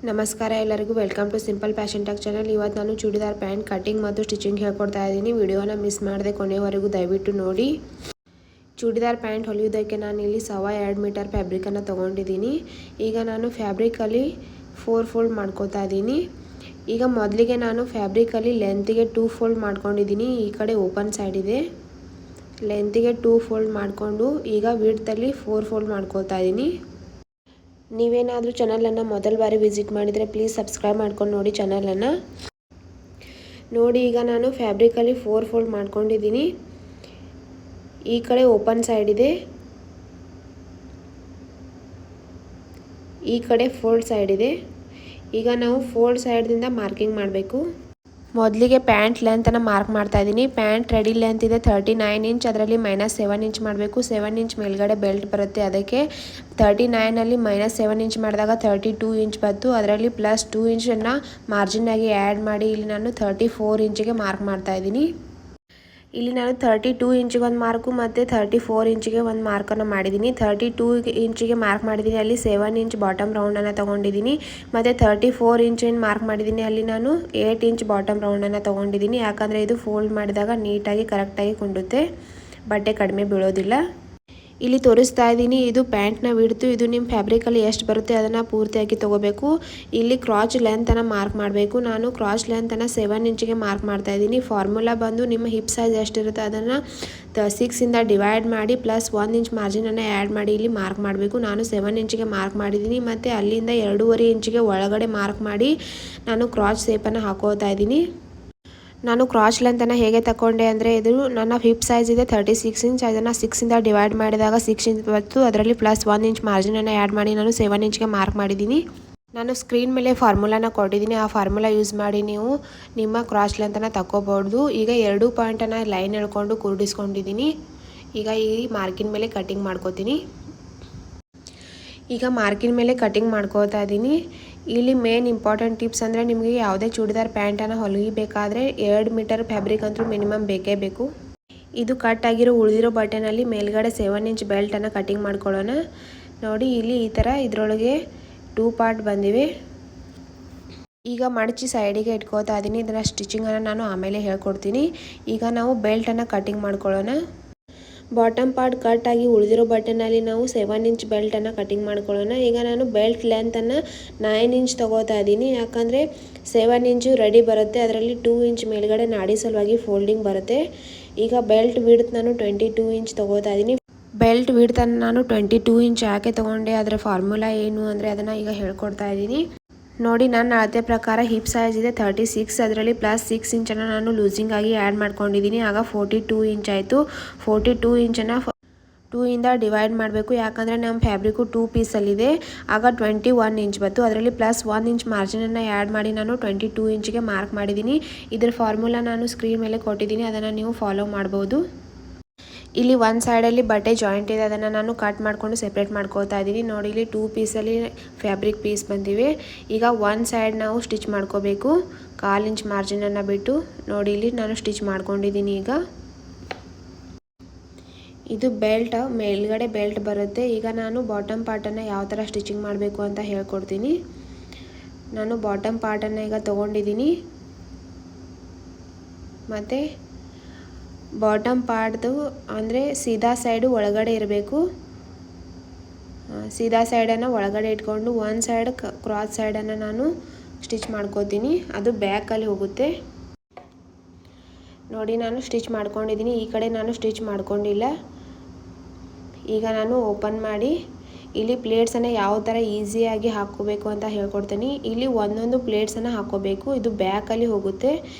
ನಮಸ್ಕಾರ ಎಲ್ಲರಿಗೂ welcome to simple fashion tech channel. ಇವತ್ತು ನಾನು ಚೂಡಿದಾರ್ ಪ್ಯಾಂಟ್ ಕಟಿಂಗ್ ಮತ್ತು ಸ್ಟಿಚಿಂಗ್ ಹೇಳ್ಕೊಡ್ತಾ ಇದ್ದೀನಿ. ವಿಡಿಯೋನ ಮಿಸ್ ಮಾಡದೆ ಕೊನೆವರೆಗೂ ದಯವಿಟ್ಟು ನೋಡಿ. ಚೂಡಿದಾರ್ ಪ್ಯಾಂಟ್ ಹೊಲಿಯೋದಕ್ಕೆ ನಾನು ಇಲ್ಲಿ 2.5 ಮೀಟರ್ ಫ್ಯಾಬ್ರಿಕನ್ನು ತೊಗೊಂಡಿದ್ದೀನಿ. ಈಗ ನಾನು ಫ್ಯಾಬ್ರಿಕಲ್ಲಿ 4 ಫೋಲ್ಡ್ ಮಾಡ್ಕೋತಾ ಇದ್ದೀನಿ. ಈಗ ಮೊದಲಿಗೆ ನಾನು ಫ್ಯಾಬ್ರಿಕಲ್ಲಿ ಲೆಂತಿಗೆ 2 ಫೋಲ್ಡ್ ಮಾಡ್ಕೊಂಡಿದ್ದೀನಿ. ಈ ಕಡೆ ಓಪನ್ ಸೈಡ್ ಇದೆ. ಲೆಂತಿಗೆ 2 ಫೋಲ್ಡ್ ಮಾಡಿಕೊಂಡು ಈಗ ವಿಡ್ತಲ್ಲಿ 4 ಫೋಲ್ಡ್ ಮಾಡ್ಕೋತಾ ಇದ್ದೀನಿ. ನೀವೇನಾದರೂ ಚಾನಲನ್ನು ಮೊದಲ ಬಾರಿ ವಿಸಿಟ್ ಮಾಡಿದರೆ ಪ್ಲೀಸ್ ಸಬ್ಸ್ಕ್ರೈಬ್ ಮಾಡ್ಕೊಂಡು ನೋಡಿ ಚಾನಲನ್ನು ನೋಡಿ. ಈಗ ನಾನು ಫ್ಯಾಬ್ರಿಕಲ್ಲಿ 4 ಫೋಲ್ಡ್ ಮಾಡ್ಕೊಂಡಿದ್ದೀನಿ. ಈ ಕಡೆ ಓಪನ್ ಸೈಡ್ ಇದೆ, ಈ ಕಡೆ ಫೋಲ್ಡ್ ಸೈಡ್ ಇದೆ. ಈಗ ನಾವು ಫೋಲ್ಡ್ ಸೈಡ್ದಿಂದ ಮಾರ್ಕಿಂಗ್ ಮಾಡಬೇಕು. ಮೊದಲಿಗೆ ಪ್ಯಾಂಟ್ ಲೆಂತನ್ನು ಮಾರ್ಕ್ ಮಾಡ್ತಾ ಇದ್ದೀನಿ. ಪ್ಯಾಂಟ್ ರೆಡಿ ಲೆಂತ್ ಇದೆ 39 ಇಂಚ್. ಅದರಲ್ಲಿ -7 ಇಂಚ್ ಮಾಡಬೇಕು. 7 ಇಂಚ್ ಮೇಲ್ಗಡೆ ಬೆಲ್ಟ್ ಬರುತ್ತೆ. ಅದಕ್ಕೆ 39ಅಲ್ಲಿ -7 ಇಂಚ್ ಮಾಡಿದಾಗ 32 ಇಂಚ್ ಬಂತು. ಅದರಲ್ಲಿ +2 ಇಂಚನ್ನು ಮಾರ್ಜಿನ್ ಆಗಿ ಆ್ಯಡ್ ಮಾಡಿ ಇಲ್ಲಿ ನಾನು 34 ಇಂಚಿಗೆ ಮಾರ್ಕ್ ಮಾಡ್ತಾ ಇದ್ದೀನಿ. ಇಲ್ಲಿ ನಾನು 32 ಇಂಚಿಗೆ ಒಂದು ಮಾರ್ಕು ಮತ್ತು 34 ಇಂಚಿಗೆ ಒಂದು ಮಾರ್ಕನ್ನು ಮಾಡಿದ್ದೀನಿ. 32 ಇಂಚಿಗೆ ಮಾರ್ಕ್ ಮಾಡಿದ್ದೀನಿ, ಅಲ್ಲಿ 7 ಇಂಚ್ ಬಾಟಮ್ ರೌಂಡನ್ನು ತೊಗೊಂಡಿದ್ದೀನಿ. ಮತ್ತು 34 ಇಂಚಿನ ಮಾರ್ಕ್ ಮಾಡಿದ್ದೀನಿ, ಅಲ್ಲಿ ನಾನು 8 ಇಂಚ್ ಬಾಟಮ್ ರೌಂಡನ್ನು ತೊಗೊಂಡಿದ್ದೀನಿ. ಯಾಕಂದರೆ ಇದು ಫೋಲ್ಡ್ ಮಾಡಿದಾಗ ನೀಟಾಗಿ ಕರೆಕ್ಟಾಗಿ ಕುಂಡುತ್ತೆ, ಬಟ್ಟೆ ಕಡಿಮೆ ಬೀಳೋದಿಲ್ಲ. ಇಲ್ಲಿ ತೋರಿಸ್ತಾ ಇದ್ದೀನಿ, ಇದು ಪ್ಯಾಂಟ್ನ ವಿಡ್ತು. ಇದು ನಿಮ್ಮ ಫ್ಯಾಬ್ರಿಕಲ್ಲಿ ಎಷ್ಟು ಬರುತ್ತೆ ಅದನ್ನು ಪೂರ್ತಿಯಾಗಿ ತೊಗೋಬೇಕು. ಇಲ್ಲಿ ಕ್ರಾಚ್ ಲೆಂತನ್ನು ಮಾರ್ಕ್ ಮಾಡಬೇಕು. ನಾನು ಕ್ರಾಚ್ ಲೆಂತನ್ನು 7 ಇಂಚಿಗೆ ಮಾರ್ಕ್ ಮಾಡ್ತಾ ಇದ್ದೀನಿ. ಫಾರ್ಮುಲಾ ಬಂದು ನಿಮ್ಮ ಹಿಪ್ ಸೈಜ್ ಎಷ್ಟಿರುತ್ತೆ ಅದನ್ನು 6ಇಂದ ಡಿವೈಡ್ ಮಾಡಿ +1 ಇಂಚ್ ಮಾರ್ಜಿನನ್ನು ಆ್ಯಡ್ ಮಾಡಿ ಇಲ್ಲಿ ಮಾರ್ಕ್ ಮಾಡಬೇಕು. ನಾನು 7 ಇಂಚಿಗೆ ಮಾರ್ಕ್ ಮಾಡಿದ್ದೀನಿ ಮತ್ತು ಅಲ್ಲಿಂದ 2.5 ಇಂಚಿಗೆ ಒಳಗಡೆ ಮಾರ್ಕ್ ಮಾಡಿ ನಾನು ಕ್ರಾಚ್ ಶೇಪನ್ನು ಹಾಕೋತಾ ಇದ್ದೀನಿ. ನಾನು ಕ್ರಾಚ್ ಲೆಂತನ್ನು ಹೇಗೆ ತಗೊಂಡೆ ಅಂದರೆ, ಇದು ನನ್ನ ಹಿಪ್ ಸೈಜ್ ಇದೆ 36 ಇಂಚ್. ಅದನ್ನು 6ಇಂದ ಡಿವೈಡ್ ಮಾಡಿದಾಗ 6 ಇಂಚ್ ಬಂತು. ಅದರಲ್ಲಿ +1 ಇಂಚ್ ಮಾರ್ಜಿನನ್ನು ಆ್ಯಡ್ ಮಾಡಿ ನಾನು 7 ಇಂಚ್ಗೆ ಮಾರ್ಕ್ ಮಾಡಿದ್ದೀನಿ. ನಾನು ಸ್ಕ್ರೀನ್ ಮೇಲೆ ಫಾರ್ಮುಲಾನ ಕೊಟ್ಟಿದ್ದೀನಿ. ಆ ಫಾರ್ಮುಲಾ ಯೂಸ್ ಮಾಡಿ ನೀವು ನಿಮ್ಮ ಕ್ರಾಚ್ ಲೆಂತನ್ನು ತಗೋಬಹುದು. ಈಗ 2 ಪಾಯಿಂಟನ್ನು ಲೈನ್ ಎಳ್ಕೊಂಡು ಕೂಡಿಸ್ಕೊಂಡಿದ್ದೀನಿ. ಈಗ ಈ ಮಾರ್ಕಿನ ಮೇಲೆ ಕಟಿಂಗ್ ಮಾಡ್ಕೋತೀನಿ. ಈಗ ಮಾರ್ಕಿನ ಮೇಲೆ ಕಟಿಂಗ್ ಮಾಡ್ಕೋತಾ ಇದ್ದೀನಿ. ಇಲ್ಲಿ ಮೇನ್ ಇಂಪಾರ್ಟೆಂಟ್ ಟಿಪ್ಸ್ ಅಂದರೆ, ನಿಮಗೆ ಯಾವುದೇ ಚೂಡಿದಾರ್ ಪ್ಯಾಂಟನ್ನು ಹೊಲಿಬೇಕಾದ್ರೆ 2 ಮೀಟರ್ ಫ್ಯಾಬ್ರಿಕ್ ಅಂತೂ ಮಿನಿಮಮ್ ಬೇಕೇ ಬೇಕು. ಇದು ಕಟ್ ಆಗಿರೋ ಉಳಿದಿರೋ ಬಟನಲ್ಲಿ ಮೇಲ್ಗಡೆ 7 ಇಂಚ್ ಬೆಲ್ಟನ್ನು ಕಟಿಂಗ್ ಮಾಡ್ಕೊಳ್ಳೋಣ. ನೋಡಿ ಇಲ್ಲಿ ಈ ಥರ ಇದರೊಳಗೆ 2 ಪಾರ್ಟ್ ಬಂದಿವೆ. ಈಗ ಮಡಚಿ ಸೈಡಿಗೆ ಇಟ್ಕೋತಾ ಇದ್ದೀನಿ. ಇದನ್ನು ಸ್ಟಿಚಿಂಗನ್ನು ನಾನು ಆಮೇಲೆ ಹೇಳ್ಕೊಡ್ತೀನಿ. ಈಗ ನಾವು ಬೆಲ್ಟನ್ನು ಕಟಿಂಗ್ ಮಾಡ್ಕೊಳ್ಳೋಣ. ಬಾಟಮ್ ಪಾರ್ಟ್ ಕಟ್ ಆಗಿ ಉಳಿದಿರೋ ಬಟನಲ್ಲಿ ನಾವು 7 ಇಂಚ್ ಬೆಲ್ಟನ್ನು ಕಟಿಂಗ್ ಮಾಡ್ಕೊಳ್ಳೋಣ. ಈಗ ನಾನು ಬೆಲ್ಟ್ ಲೆಂತನ್ನು 9 ಇಂಚ್ ತೊಗೋತಾ ಇದ್ದೀನಿ. ಯಾಕಂದರೆ 7 ಇಂಚು ರೆಡಿ ಬರುತ್ತೆ, ಅದರಲ್ಲಿ 2 ಇಂಚ್ ಮೇಲ್ಗಡೆ ನಾಡಿ ಸಲುವಾಗಿ ಫೋಲ್ಡಿಂಗ್ ಬರುತ್ತೆ. ಈಗ ಬೆಲ್ಟ್ ವಿಡ್ತ್ ನಾನು 22 ಇಂಚ್ ತೊಗೋತಾ ಇದ್ದೀನಿ. ಬೆಲ್ಟ್ ವಿಡ್ತನ್ನು ನಾನು 22 ಇಂಚ್ ಯಾಕೆ ತೊಗೊಂಡೆ, ಅದರ ಫಾರ್ಮುಲಾ ಏನು ಅಂದರೆ ಅದನ್ನು ಈಗ ಹೇಳ್ಕೊಡ್ತಾ ಇದ್ದೀನಿ. ನೋಡಿ, ನನ್ನ ಅಳತೆ ಪ್ರಕಾರ ಹಿಪ್ ಸೈಜ್ ಇದೆ 36. ಅದರಲ್ಲಿ +6 ಇಂಚನ್ನು ನಾನು ಲೂಸಿಂಗ್ ಆಗಿ ಆ್ಯಡ್ ಮಾಡ್ಕೊಂಡಿದ್ದೀನಿ. ಆಗ 42 ಇಂಚ್ ಆಯಿತು. 42 ಇಂಚನ್ನು 2ಇಂದ ಡಿವೈಡ್ ಮಾಡಬೇಕು. ಯಾಕಂದರೆ ನಮ್ಮ ಫ್ಯಾಬ್ರಿಕ್ಕು 2 ಪೀಸಲ್ಲಿದೆ. ಆಗ 21 ಇಂಚ್ ಬಂತು. ಅದರಲ್ಲಿ +1 ಇಂಚ್ ಮಾರ್ಜಿನನ್ನು ಆ್ಯಡ್ ಮಾಡಿ ನಾನು 22 ಇಂಚಿಗೆ ಮಾರ್ಕ್ ಮಾಡಿದ್ದೀನಿ. ಇದರ ಫಾರ್ಮುಲಾ ನಾನು ಸ್ಕ್ರೀನ್ ಮೇಲೆ ಕೊಟ್ಟಿದ್ದೀನಿ, ಅದನ್ನು ನೀವು ಫಾಲೋ ಮಾಡ್ಬೋದು. ಇಲ್ಲಿ ಒಂದು ಸೈಡಲ್ಲಿ ಬಟ್ಟೆ ಜಾಯಿಂಟ್ ಇದೆ, ಅದನ್ನು ನಾನು ಕಟ್ ಮಾಡಿಕೊಂಡು ಸೆಪ್ರೇಟ್ ಮಾಡ್ಕೋತಾ ಇದ್ದೀನಿ. ನೋಡಿ, ಇಲ್ಲಿ 2 ಪೀಸಲ್ಲಿ ಫ್ಯಾಬ್ರಿಕ್ ಪೀಸ್ ಬಂದಿವೆ. ಈಗ ಒಂದು ಸೈಡ್ ನಾವು ಸ್ಟಿಚ್ ಮಾಡ್ಕೋಬೇಕು, 1/4 ಇಂಚ್ ಮಾರ್ಜಿನನ್ನು ಬಿಟ್ಟು. ನೋಡಿ, ಇಲ್ಲಿ ನಾನು ಸ್ಟಿಚ್ ಮಾಡ್ಕೊಂಡಿದ್ದೀನಿ. ಈಗ ಇದು ಬೆಲ್ಟ್, ಮೇಲ್ಗಡೆ ಬೆಲ್ಟ್ ಬರುತ್ತೆ. ಈಗ ನಾನು ಬಾಟಮ್ ಪಾರ್ಟನ್ನು ಯಾವ ಥರ ಸ್ಟಿಚಿಂಗ್ ಮಾಡಬೇಕು ಅಂತ ಹೇಳ್ಕೊಡ್ತೀನಿ. ನಾನು ಬಾಟಮ್ ಪಾರ್ಟನ್ನು ಈಗ ತೊಗೊಂಡಿದ್ದೀನಿ. ಮತ್ತು ಬಾಟಮ್ ಪಾರ್ಟ್ದು ಅಂದರೆ ಸೀದಾ ಸೈಡು ಒಳಗಡೆ ಇರಬೇಕು. ಸೀದಾ ಸೈಡನ್ನು ಒಳಗಡೆ ಇಟ್ಕೊಂಡು ಒಂದು ಸೈಡ್ ಕ್ರಾಸ್ ಸೈಡನ್ನು ನಾನು ಸ್ಟಿಚ್ ಮಾಡ್ಕೋತೀನಿ. ಅದು ಬ್ಯಾಕಲ್ಲಿ ಹೋಗುತ್ತೆ. ನೋಡಿ, ನಾನು ಸ್ಟಿಚ್ ಮಾಡ್ಕೊಂಡಿದ್ದೀನಿ. ಈ ಕಡೆ ನಾನು ಸ್ಟಿಚ್ ಮಾಡ್ಕೊಂಡಿಲ್ಲ. ಈಗ ನಾನು ಓಪನ್ ಮಾಡಿ ಇಲ್ಲಿ ಪ್ಲೇಟ್ಸನ್ನು ಯಾವ ಥರ ಈಸಿಯಾಗಿ ಹಾಕ್ಕೋಬೇಕು ಅಂತ ಹೇಳ್ಕೊಡ್ತೀನಿ. ಇಲ್ಲಿ ಒಂದೊಂದು ಪ್ಲೇಟ್ಸನ್ನು ಹಾಕ್ಕೋಬೇಕು. ಇದು ಬ್ಯಾಕಲ್ಲಿ ಹೋಗುತ್ತೆ.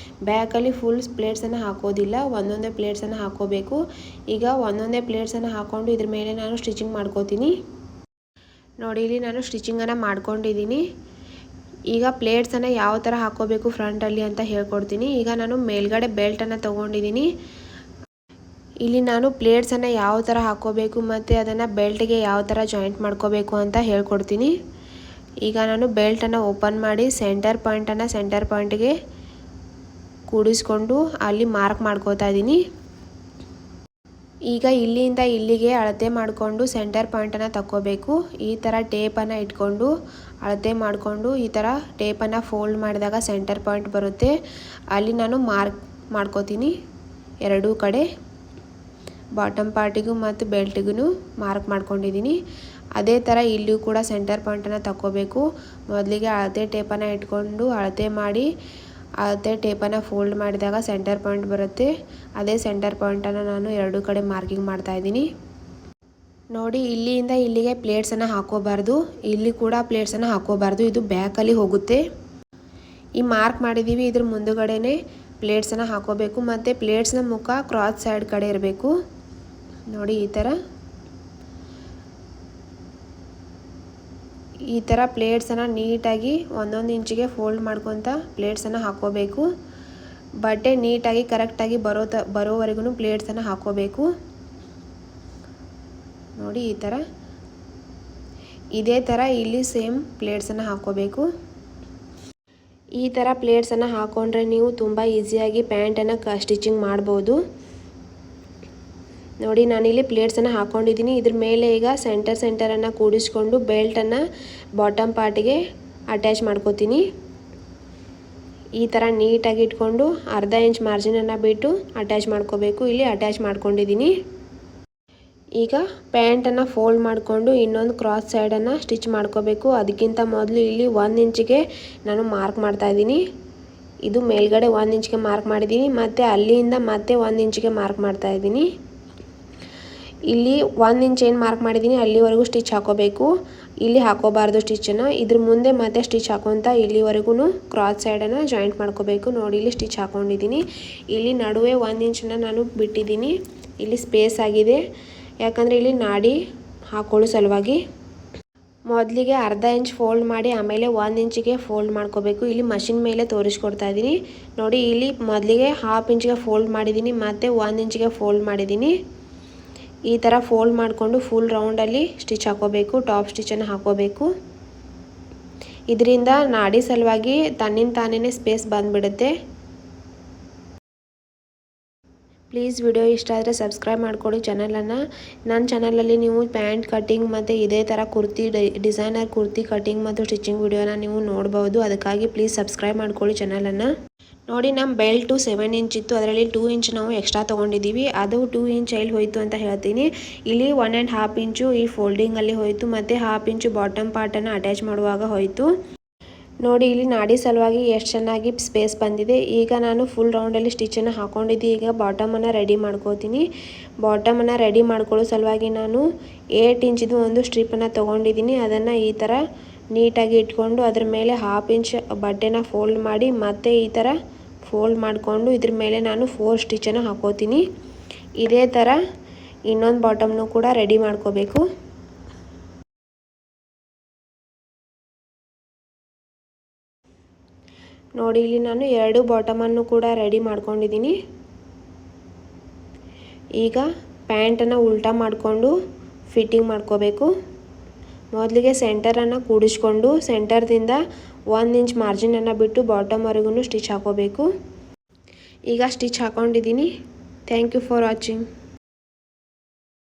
ಬ್ಯಾಕಲ್ಲಿ ಫುಲ್ ಪ್ಲೇಟ್ಸನ್ನು ಹಾಕೋದಿಲ್ಲ, ಒಂದೊಂದೇ ಪ್ಲೇಟ್ಸನ್ನು ಹಾಕ್ಕೋಬೇಕು. ಈಗ ಒಂದೊಂದೇ ಪ್ಲೇಟ್ಸನ್ನು ಹಾಕ್ಕೊಂಡು ಇದ್ರ ಮೇಲೆ ನಾನು ಸ್ಟಿಚಿಂಗ್ ಮಾಡ್ಕೋತೀನಿ. ನೋಡಿ, ಇಲ್ಲಿ ನಾನು ಸ್ಟಿಚಿಂಗನ್ನು ಮಾಡ್ಕೊಂಡಿದ್ದೀನಿ. ಈಗ ಪ್ಲೇಟ್ಸನ್ನು ಯಾವ ಥರ ಹಾಕ್ಕೋಬೇಕು ಫ್ರಂಟಲ್ಲಿ ಅಂತ ಹೇಳ್ಕೊಡ್ತೀನಿ. ಈಗ ನಾನು ಮೇಲ್ಗಡೆ ಬೆಲ್ಟನ್ನು ತೊಗೊಂಡಿದ್ದೀನಿ. ಇಲ್ಲಿ ನಾನು ಪ್ಲೇಟ್ಸನ್ನು ಯಾವ ಥರ ಹಾಕ್ಕೋಬೇಕು ಮತ್ತು ಅದನ್ನು ಬೆಲ್ಟ್ಗೆ ಯಾವ ಥರ ಜಾಯಿಂಟ್ ಮಾಡ್ಕೋಬೇಕು ಅಂತ ಹೇಳ್ಕೊಡ್ತೀನಿ. ಈಗ ನಾನು ಬೆಲ್ಟನ್ನು ಓಪನ್ ಮಾಡಿ ಸೆಂಟರ್ ಪಾಯಿಂಟ್ಗೆ ಕೂಡಿಸ್ಕೊಂಡು ಅಲ್ಲಿ ಮಾರ್ಕ್ ಮಾಡ್ಕೋತಾ ಇದ್ದೀನಿ. ಈಗ ಇಲ್ಲಿಂದ ಇಲ್ಲಿಗೆ ಅಳತೆ ಮಾಡಿಕೊಂಡು ಸೆಂಟರ್ ಪಾಯಿಂಟನ್ನು ತಕ್ಕೋಬೇಕು. ಈ ಥರ ಟೇಪನ್ನು ಇಟ್ಕೊಂಡು ಅಳತೆ ಮಾಡಿಕೊಂಡು ಈ ಥರ ಟೇಪನ್ನು ಫೋಲ್ಡ್ ಮಾಡಿದಾಗ ಸೆಂಟರ್ ಪಾಯಿಂಟ್ ಬರುತ್ತೆ. ಅಲ್ಲಿ ನಾನು ಮಾರ್ಕ್ ಮಾಡ್ಕೋತೀನಿ ಎರಡೂ ಕಡೆ, ಬಾಟಮ್ ಪಾರ್ಟಿಗೂ ಮತ್ತು ಬೆಲ್ಟಿಗೂ ಮಾರ್ಕ್ ಮಾಡ್ಕೊಂಡಿದ್ದೀನಿ. ಅದೇ ಥರ ಇಲ್ಲಿಯೂ ಕೂಡ ಸೆಂಟರ್ ಪಾಯಿಂಟನ್ನು ತಕ್ಕೋಬೇಕು. ಮೊದಲಿಗೆ ಅಳತೆ ಟೇಪನ್ನು ಇಟ್ಕೊಂಡು ಅಳತೆ ಮಾಡಿ ಅಳತೆ ಟೇಪನ್ನು ಫೋಲ್ಡ್ ಮಾಡಿದಾಗ ಸೆಂಟರ್ ಪಾಯಿಂಟ್ ಬರುತ್ತೆ. ಅದೇ ಸೆಂಟರ್ ಪಾಯಿಂಟನ್ನು ನಾನು ಎರಡೂ ಕಡೆ ಮಾರ್ಕಿಂಗ್ ಮಾಡ್ತಾಯಿದ್ದೀನಿ. ನೋಡಿ, ಇಲ್ಲಿಂದ ಇಲ್ಲಿಗೆ ಪ್ಲೇಟ್ಸನ್ನು ಹಾಕೋಬಾರ್ದು, ಇಲ್ಲಿ ಕೂಡ ಪ್ಲೇಟ್ಸನ್ನು ಹಾಕೋಬಾರ್ದು, ಇದು ಬ್ಯಾಕಲ್ಲಿ ಹೋಗುತ್ತೆ. ಈ ಮಾರ್ಕ್ ಮಾಡಿದ್ದೀವಿ, ಇದ್ರ ಮುಂದುಗಡೆನೇ ಪ್ಲೇಟ್ಸನ್ನು ಹಾಕೋಬೇಕು ಮತ್ತು ಪ್ಲೇಟ್ಸ್ನ ಮುಖ ಕ್ರಾಸ್ ಸೈಡ್ ಕಡೆ ಇರಬೇಕು. ನೋಡಿ, ಈ ಥರ ಪ್ಲೇಟ್ಸನ್ನು ನೀಟಾಗಿ ಒಂದೊಂದು ಇಂಚಿಗೆ ಫೋಲ್ಡ್ ಮಾಡ್ಕೊತ ಪ್ಲೇಟ್ಸನ್ನು ಹಾಕೋಬೇಕು. ಬಟ್ಟೆ ನೀಟಾಗಿ ಕರೆಕ್ಟಾಗಿ ಬರೋವರೆಗೂ ಪ್ಲೇಟ್ಸನ್ನು ಹಾಕೋಬೇಕು. ನೋಡಿ, ಇದೇ ಥರ ಇಲ್ಲಿ ಸೇಮ್ ಪ್ಲೇಟ್ಸನ್ನು ಹಾಕೋಬೇಕು. ಈ ಥರ ಪ್ಲೇಟ್ಸನ್ನು ಹಾಕೊಂಡ್ರೆ ನೀವು ತುಂಬ ಈಸಿಯಾಗಿ ಪ್ಯಾಂಟನ್ನು ಸ್ಟಿಚಿಂಗ್ ಮಾಡ್ಬೋದು. ನೋಡಿ, ನಾನಿಲ್ಲಿ ಪ್ಲೇಟ್ಸನ್ನು ಹಾಕ್ಕೊಂಡಿದ್ದೀನಿ. ಇದ್ರ ಮೇಲೆ ಈಗ ಸೆಂಟರನ್ನು ಕೂಡಿಸ್ಕೊಂಡು ಬೆಲ್ಟನ್ನು ಬಾಟಮ್ ಪಾರ್ಟಿಗೆ ಅಟ್ಯಾಚ್ ಮಾಡ್ಕೋತೀನಿ. ಈ ಥರ ನೀಟಾಗಿ ಇಟ್ಕೊಂಡು ಅರ್ಧ ಇಂಚ್ ಮಾರ್ಜಿನನ್ನು ಬಿಟ್ಟು ಅಟ್ಯಾಚ್ ಮಾಡ್ಕೋಬೇಕು. ಇಲ್ಲಿ ಅಟ್ಯಾಚ್ ಮಾಡ್ಕೊಂಡಿದ್ದೀನಿ. ಈಗ ಪ್ಯಾಂಟನ್ನು ಫೋಲ್ಡ್ ಮಾಡಿಕೊಂಡು ಇನ್ನೊಂದು ಕ್ರಾಸ್ ಸೈಡನ್ನು ಸ್ಟಿಚ್ ಮಾಡ್ಕೋಬೇಕು. ಅದಕ್ಕಿಂತ ಮೊದಲು ಇಲ್ಲಿ 1 ಇಂಚಿಗೆ ನಾನು ಮಾರ್ಕ್ ಮಾಡ್ತಾಯಿದ್ದೀನಿ. ಇದು ಮೇಲ್ಗಡೆ 1 ಇಂಚಿಗೆ ಮಾರ್ಕ್ ಮಾಡಿದ್ದೀನಿ ಮತ್ತು ಅಲ್ಲಿಂದ ಮತ್ತೆ 1 ಇಂಚಿಗೆ ಮಾರ್ಕ್ ಮಾಡ್ತಾಯಿದ್ದೀನಿ. ಇಲ್ಲಿ 1 ಇಂಚ್ ಏನು ಮಾರ್ಕ್ ಮಾಡಿದ್ದೀನಿ ಅಲ್ಲಿವರೆಗೂ ಸ್ಟಿಚ್ ಹಾಕೋಬೇಕು. ಇಲ್ಲಿ ಹಾಕೋಬಾರ್ದು ಸ್ಟಿಚ್ಚನ್ನು. ಇದ್ರ ಮುಂದೆ ಮತ್ತೆ ಸ್ಟಿಚ್ ಹಾಕೊತ ಇಲ್ಲಿವರೆಗೂ ಕ್ರಾಸ್ ಸೈಡನ್ನು ಜಾಯಿಂಟ್ ಮಾಡ್ಕೋಬೇಕು. ನೋಡಿ, ಇಲ್ಲಿ ಸ್ಟಿಚ್ ಹಾಕ್ಕೊಂಡಿದ್ದೀನಿ. ಇಲ್ಲಿ ನಡುವೆ 1 ಇಂಚನ್ನು ನಾನು ಬಿಟ್ಟಿದ್ದೀನಿ. ಇಲ್ಲಿ ಸ್ಪೇಸ್ ಆಗಿದೆ, ಯಾಕಂದರೆ ಇಲ್ಲಿ ನಾಡಿ ಹಾಕೊಳ್ಳೋ ಸಲುವಾಗಿ. ಮೊದಲಿಗೆ ಅರ್ಧ ಇಂಚ್ ಫೋಲ್ಡ್ ಮಾಡಿ ಆಮೇಲೆ 1 ಇಂಚಿಗೆ ಫೋಲ್ಡ್ ಮಾಡ್ಕೋಬೇಕು. ಇಲ್ಲಿ ಮಷಿನ್ ಮೇಲೆ ತೋರಿಸ್ಕೊಡ್ತಾ ಇದ್ದೀನಿ. ನೋಡಿ, ಇಲ್ಲಿ ಮೊದಲಿಗೆ 1/2 ಇಂಚಿಗೆ ಫೋಲ್ಡ್ ಮಾಡಿದ್ದೀನಿ ಮತ್ತು 1 ಇಂಚಿಗೆ ಫೋಲ್ಡ್ ಮಾಡಿದ್ದೀನಿ. ಈ ಥರ ಫೋಲ್ಡ್ ಮಾಡಿಕೊಂಡು ಫುಲ್ ರೌಂಡಲ್ಲಿ ಸ್ಟಿಚ್ ಹಾಕೋಬೇಕು. ಟಾಪ್ ಸ್ಟಿಚನ್ನು ಹಾಕೋಬೇಕು. ಇದರಿಂದ ನಾಡಿ ಸಲುವಾಗಿ ತನ್ನಿಂದ ತಾನೇ ಸ್ಪೇಸ್ ಬಂದುಬಿಡುತ್ತೆ. ಪ್ಲೀಸ್ ವಿಡಿಯೋ ಇಷ್ಟ ಆದರೆ ಸಬ್ಸ್ಕ್ರೈಬ್ ಮಾಡ್ಕೊಳ್ಳಿ ಚಾನಲನ್ನು. ನನ್ನ ಚಾನಲಲ್ಲಿ ನೀವು ಪ್ಯಾಂಟ್ ಕಟ್ಟಿಂಗ್ ಮತ್ತು ಇದೇ ಥರ ಡಿಸೈನರ್ ಕುರ್ತಿ ಕಟ್ಟಿಂಗ್ ಮತ್ತು ಸ್ಟಿಚಿಂಗ್ ವಿಡಿಯೋನ ನೀವು ನೋಡ್ಬೋದು. ಅದಕ್ಕಾಗಿ ಪ್ಲೀಸ್ ಸಬ್ಸ್ಕ್ರೈಬ್ ಮಾಡ್ಕೊಳ್ಳಿ ಚಾನಲನ್ನು. ನೋಡಿ, ನಮ್ಮ ಬೆಲ್ಟು 7 ಇಂಚ್ ಇತ್ತು, ಅದರಲ್ಲಿ 2 ಇಂಚ್ ನಾವು ಎಕ್ಸ್ಟ್ರಾ ತೊಗೊಂಡಿದ್ದೀವಿ. ಅದು 2 ಇಂಚ್ ಎಲ್ಲಿ ಹೋಯಿತು ಅಂತ ಹೇಳ್ತೀನಿ. ಇಲ್ಲಿ 1.5 ಇಂಚು ಈ ಫೋಲ್ಡಿಂಗಲ್ಲಿ ಹೋಯಿತು ಮತ್ತು 1/2 ಇಂಚು ಬಾಟಮ್ ಪಾರ್ಟನ್ನು ಅಟ್ಯಾಚ್ ಮಾಡುವಾಗ ಹೋಯಿತು. ನೋಡಿ, ಇಲ್ಲಿ ನಾಡಿ ಸಲುವಾಗಿ ಎಷ್ಟು ಚೆನ್ನಾಗಿ ಸ್ಪೇಸ್ ಬಂದಿದೆ. ಈಗ ನಾನು ಫುಲ್ ರೌಂಡಲ್ಲಿ ಸ್ಟಿಚ್ಚನ್ನು ಹಾಕ್ಕೊಂಡಿದ್ದೀನಿ. ಈಗ ಬಾಟಮನ್ನು ರೆಡಿ ಮಾಡ್ಕೋತೀನಿ. ಬಾಟಮನ್ನು ರೆಡಿ ಮಾಡ್ಕೊಳ್ಳೋ ಸಲುವಾಗಿ ನಾನು 8 ಇಂಚಿದು ಒಂದು ಸ್ಟ್ರಿಪ್ಪನ್ನು ತೊಗೊಂಡಿದ್ದೀನಿ. ಅದನ್ನು ಈ ಥರ ನೀಟಾಗಿ ಇಟ್ಕೊಂಡು ಅದ್ರ ಮೇಲೆ 1/2 ಇಂಚ್ ಬಟ್ಟೆನ ಫೋಲ್ಡ್ ಮಾಡಿ ಮತ್ತೆ ಈ ಥರ ಫೋಲ್ಡ್ ಮಾಡಿಕೊಂಡು ಇದ್ರ ಮೇಲೆ ನಾನು 4 ಸ್ಟಿಚ್ಚನ್ನು ಹಾಕೋತೀನಿ. ಇದೇ ಥರ ಇನ್ನೊಂದು ಬಾಟಮ್ನು ಕೂಡ ರೆಡಿ ಮಾಡ್ಕೋಬೇಕು. ನೋಡಿ, ಇಲ್ಲಿ ನಾನು 2 ಬಾಟಮನ್ನು ಕೂಡ ರೆಡಿ ಮಾಡ್ಕೊಂಡಿದ್ದೀನಿ. ಈಗ ಪ್ಯಾಂಟನ್ನು ಉಲ್ಟಾ ಮಾಡಿಕೊಂಡು ಫಿಟ್ಟಿಂಗ್ ಮಾಡ್ಕೋಬೇಕು. ಮೊದಲಿಗೆ ಸೆಂಟರನ್ನು ಕೂಡಿಸ್ಕೊಂಡು ಸೆಂಟರ್ದಿಂದ 1 ಇಂಚ್ ಮಾರ್ಜಿನನ್ನು ಬಿಟ್ಟು ಬಾಟಮ್ವರೆಗೂ ಸ್ಟಿಚ್ ಹಾಕೋಬೇಕು. ಈಗ ಸ್ಟಿಚ್ ಹಾಕ್ಕೊಂಡಿದ್ದೀನಿ. Thank you for watching.